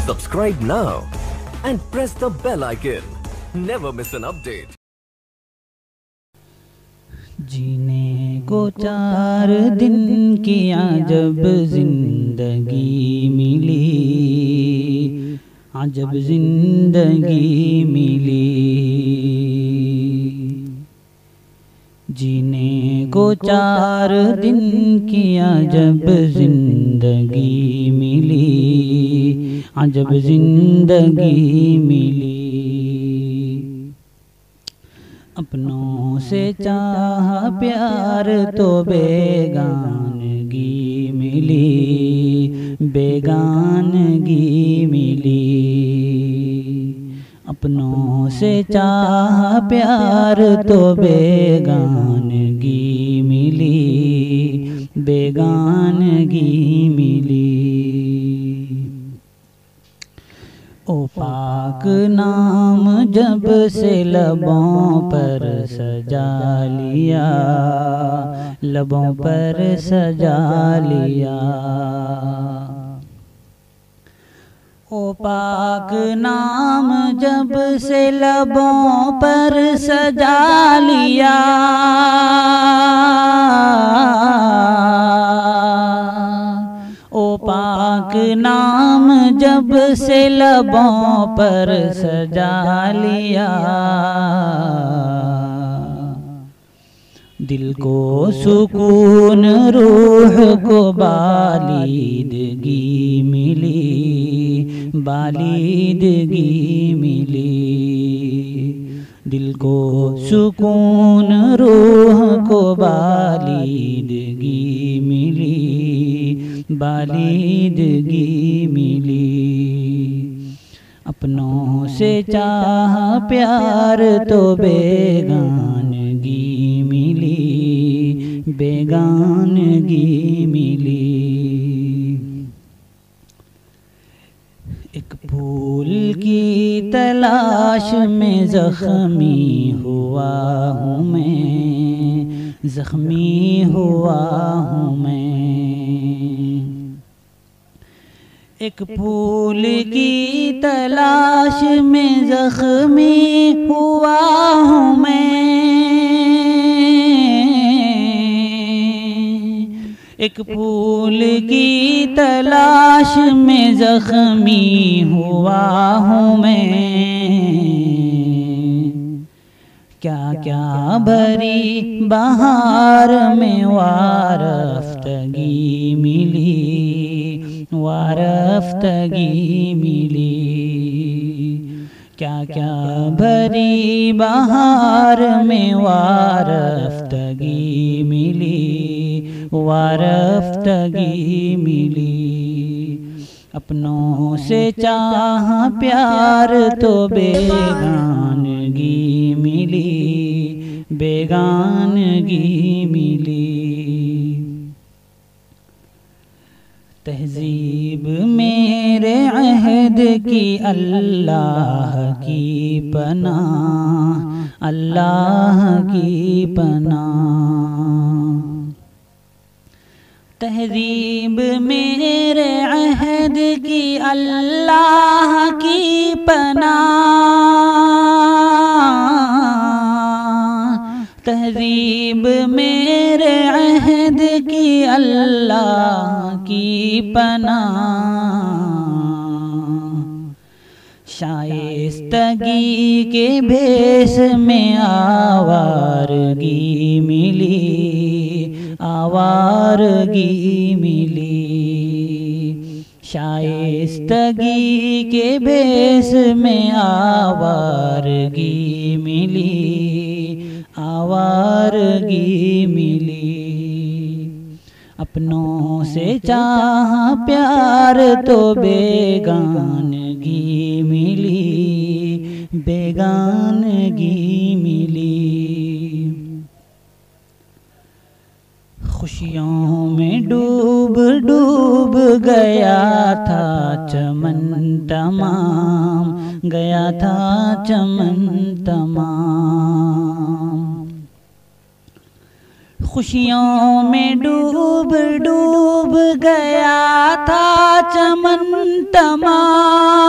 Subscribe now and press the bell icon. Never miss an update. जीने को 4 दिन की अजब जिंदगी मिली, अजब जिंदगी मिली। जीने को 4 दिन की अजब जिंदगी मिली, अजब जिंदगी मिली। अपनों से चाह प्यार तो बेगानगी मिली, बेगानगी मिली। अपनों से चाह प्यार तो बेगानगी मिली, बेगानगी मिली। ओ पाक नाम जब से लबों पर सजा लिया, लबों पर सजा लिया। ओ पाक नाम जब से लबों पर सजा लिया, ओ पाक नाम जब से लबों पर सजा लिया। दिल को सुकून, रूह को बालिदगी मिली, बालिदगी मिली। दिल को सुकून, रूह को बालिदगी मिली, बालिदगी मिली। अपनों से चाह प्यार तो बेगानगी मिली, बेगानगी मिली। एक फूल की तलाश में ज़ख्मी हुआ हूँ मैं, ज़ख्मी हुआ हूँ मैं। एक फूल की तलाश में ज़ख्मी हुआ हूँ मैं। एक फूल की तलाश में ज़ख्मी हुआ हूँ मैं। क्या क्या भरी बहार में वारफ्तगी मिली, वारफ्तगी मिली। क्या क्या भरी बहार में वारफ्तगी मिली, वारफ्तगी मिली। अपनों से चाह प्यार तो बेगानगी मिली, बेगानगी मिली। तहज़ीब मेरे अहद की अल्लाह की पनाह, अल्लाह की पनाह। तहज़ीब मेरे अहद की अल्लाह की पनाह। तहज़ीब मेरे अहद की अल्लाह की पनाह। शाइस्तगी के भेष में आवारगी मिली, आवारगी मिली। शाइस्तगी के भेष में आवारगी मिली, आवारगी मिली। अपनों से चाह प्यार तो बेगानगी मिली, बेगानगी मिली। खुशियों में डूब डूब गया था चमन तमाम, गया था चमन तमाम। खुशियों में डूब डूब गया था चमन तमाम।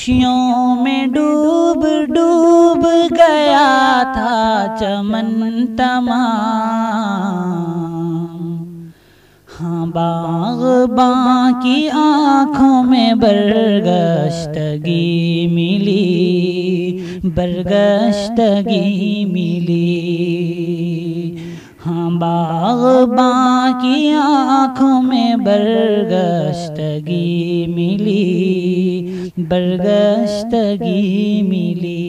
खुशियों में डूब डूब गया था चमन तमाम। हाँ बाग़बां की आँखों में बरगश्तगी मिली, बरगश्तगी मिली। हाँ बाग़बां की आँखों में बरगश्तगी मिली, बरगश्तगी मिली।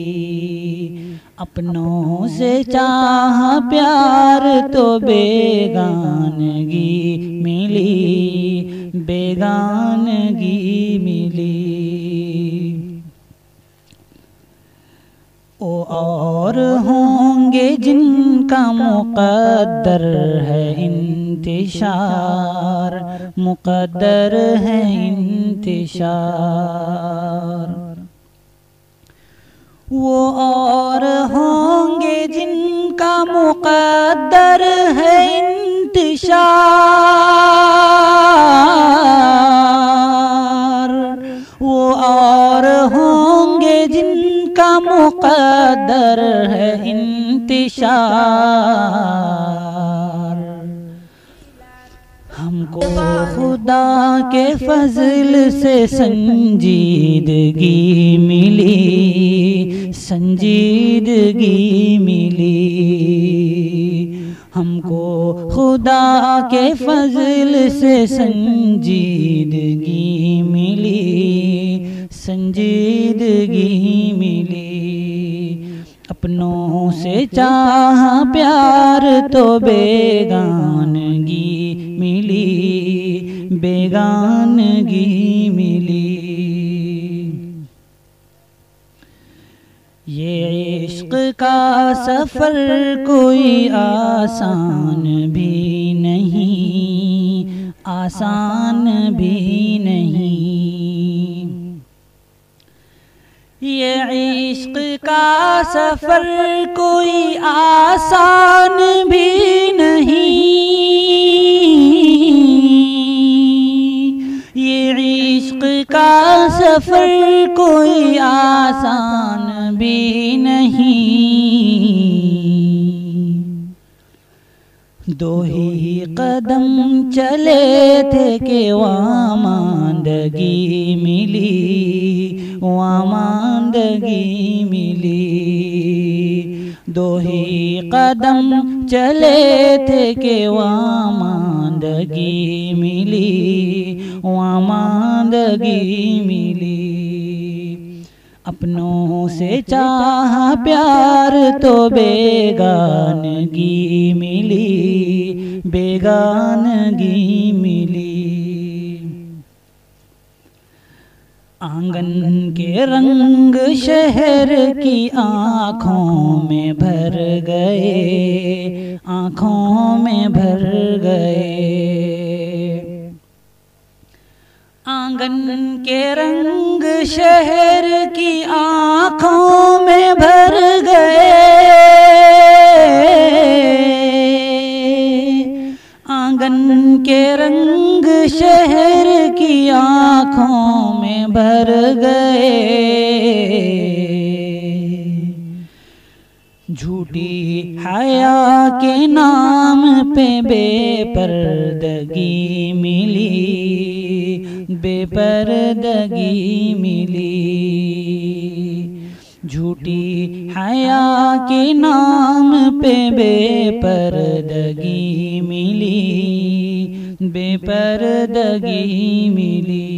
अपनों से चाह प्यार तो बेगानगी मिली, बेगानगी मिली। ओ और होंगे जिनका मुक़द्दर है इंतिशार, मुक़द्दर है इंतिशार। वो और होंगे जिनका मुक़द्दर है इंतिशार। वो और होंगे जिनका मुक़द्दर है इंतिशार। हमको खुदा के फज़ल से संजीदगी मिली, संजीदगी मिली। हमको खुदा के फज़ल से संजीदगी मिली, संजीदगी मिली। अपनों से चाह प्यार तो बेगानगी मिली, बेगानगी मिली। ये इश्क़ का सफ़र कोई आसान भी नहीं, आसान भी नहीं। ये इश्क़ का सफ़र कोई आसान भी नहीं। ये इश्क़ का सफ़र कोई आसान भी नहीं। दो ही कदम चले थे कि वामांदगी मिली, वामांदगी मिली। दो ही कदम चले थे कि वामांदगी मिली, वामांदगी मिली। अपनों से चाह प्यार तो बेगानगी मिली, बेगानगी मिली। आंगन के रंग शहर की आँखों में भर गए, आँखों में भर गए। आंगन के रंग शहर की आँखों में भर गए। आंगन के रंग शहर की आँखों में भर गए। झूठी हया के नाम पे बेपर्दगी मिली, बेपर्दगी मिली। झूठी हया के नाम पे बेपर्दगी मिली, बेपर्दगी मिली।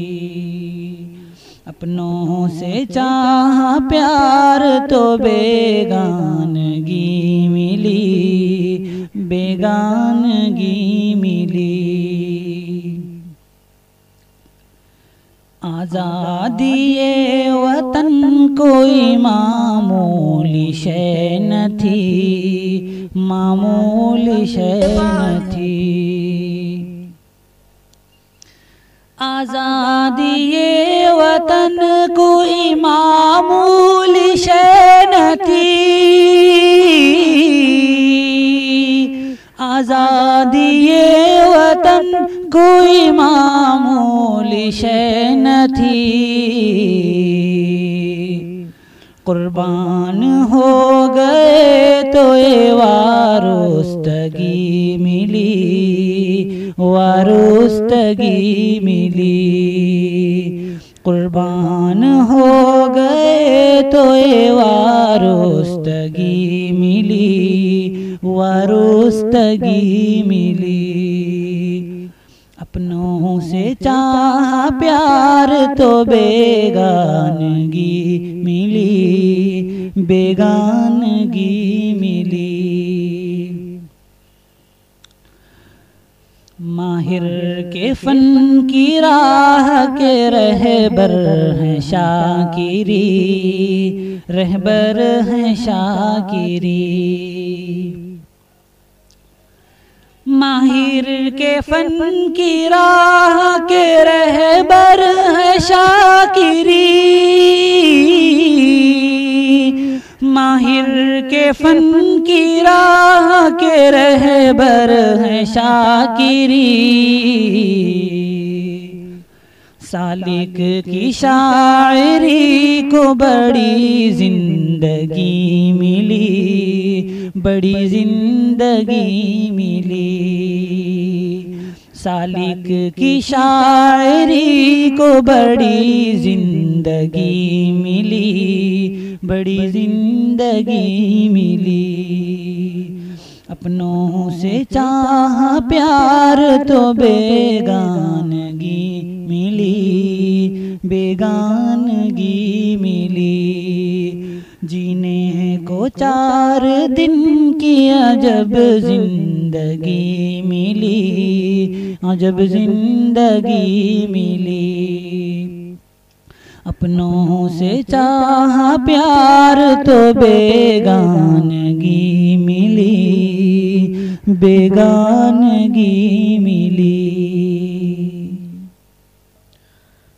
अपनों से चाह प्यार तो बेगानगी मिली, बेगानगी मिली। आज़ादी ये वतन कोई मामूली शय न थी, मामूली शय न थी। आज़ादी ये वतन कोई मामूली शय न थी। आज़ादी ये वतन कोई मामूली शय न थी। कुर्बान हो गए तो ये वारुस्तगी मिली, वारुस्तगी मिली। कुर्बान हो गए तो ये वारुस्तगी मिली, वारुस्तगी मिली। अपनों से चाहा प्यार तो बेगानगी मिली, बेगानगी मिली। माहिर के फन की राह के रहबर हैं शाकिरी, रहबर हैं शाकिरी। माहिर के फन की राह के रहबर है शाकिरी, माहिर के फन की राह के रहबर है शाकिरी। सालिक की शायरी को बड़ी जिंदगी मिली, बड़ी जिंदगी मिली। सालिक की शायरी को बड़ी जिंदगी मिली, बड़ी जिंदगी मिली। अपनों से चाहा प्यार तो बेगानगी मिली, बेगानगी मिली। जीने को 4 दिन की अजब जिंदगी मिली, अजब जिंदगी मिली। अपनों से चाहा प्यार तो बेगानगी मिली, बेगानगी मिली।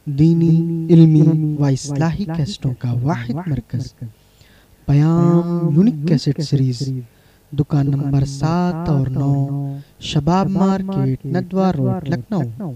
दीनी, इल्मी व इस्लाही कैसेटों का वाहिद मरकज बयान यूनिक कैसेट सीरीज, दुकान नंबर 7 और 9, शबाब मार्केट, नदवा रोड, लखनऊ।